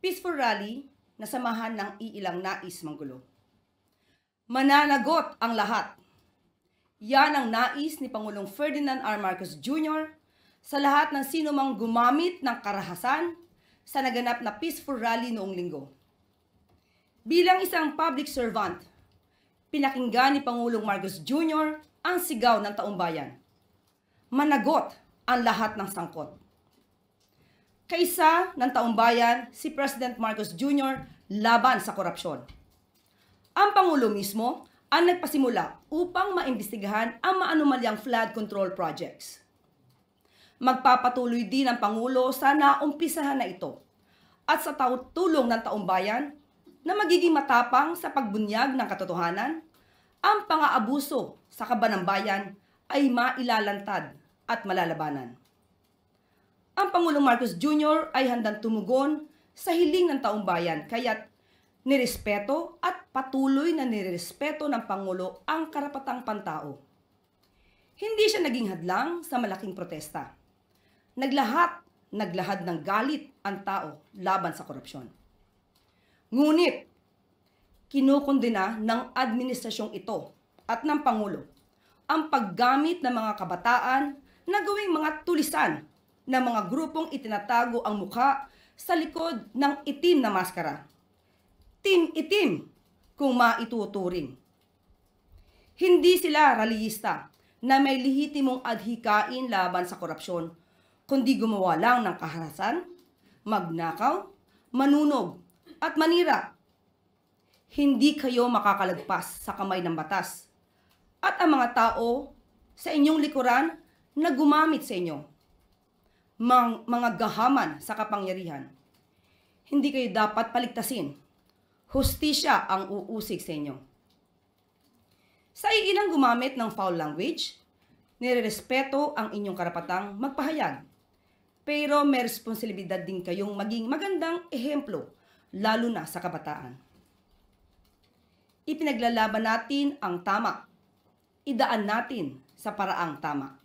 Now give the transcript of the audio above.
peaceful rally na samahan ng iilang nais manggulo. Mananagot ang lahat. Yan ang nais ni Pangulong Ferdinand R. Marcos Jr. sa lahat ng sinumang gumamit ng karahasan sa naganap na peaceful rally noong linggo. Bilang isang public servant, pinakinggan ni Pangulong Marcos Jr. ang sigaw ng taumbayan. Managot ang lahat ng sangkot. Kaisa ng taumbayan si President Marcos Jr. laban sa korupsyon. Ang Pangulo mismo ang nagpasimula upang maimbestigahan ang maanumalyang flood control projects. Magpapatuloy din ang Pangulo sa naumpisahan na ito at sa tulong ng taumbayan na magiging matapang sa pagbunyag ng katotohanan, ang pang-aabuso sa kaban ng bayan ay mailalantad at malalabanan. Ang Pangulong Marcos Jr. ay handang tumugon sa hiling ng taumbayan kaya't nirespeto at patuloy na nirespeto ng Pangulo ang karapatang pantao. Hindi siya naging hadlang sa malaking protesta. Naglahad ng galit ang tao laban sa korupsyon. Ngunit, kinukondena ng administrasyong ito at ng Pangulo ang paggamit ng mga kabataan na gawing mga tulisan ng mga grupong itinatago ang mukha sa likod ng itim na maskara. Team itim kung maituturing. Hindi sila rallyista na may lehitimong adhikain laban sa korupsyon, kundi gumawa lang ng kaharasan, magnakaw, manunog, at manira. Hindi kayo makakalagpas sa kamay ng batas at ang mga tao sa inyong likuran na gumamit sa inyo. Mga gahaman sa kapangyarihan. Hindi kayo dapat paligtasin. Hustisya ang uusig sa inyo. Sa ilang gumamit ng foul language, nirerespeto ang inyong karapatang magpahayag. Pero may responsibilidad din kayong maging magandang ehemplo, lalo na sa kabataan. Ipinaglalaban natin ang tama. Idaan natin sa paraang tama.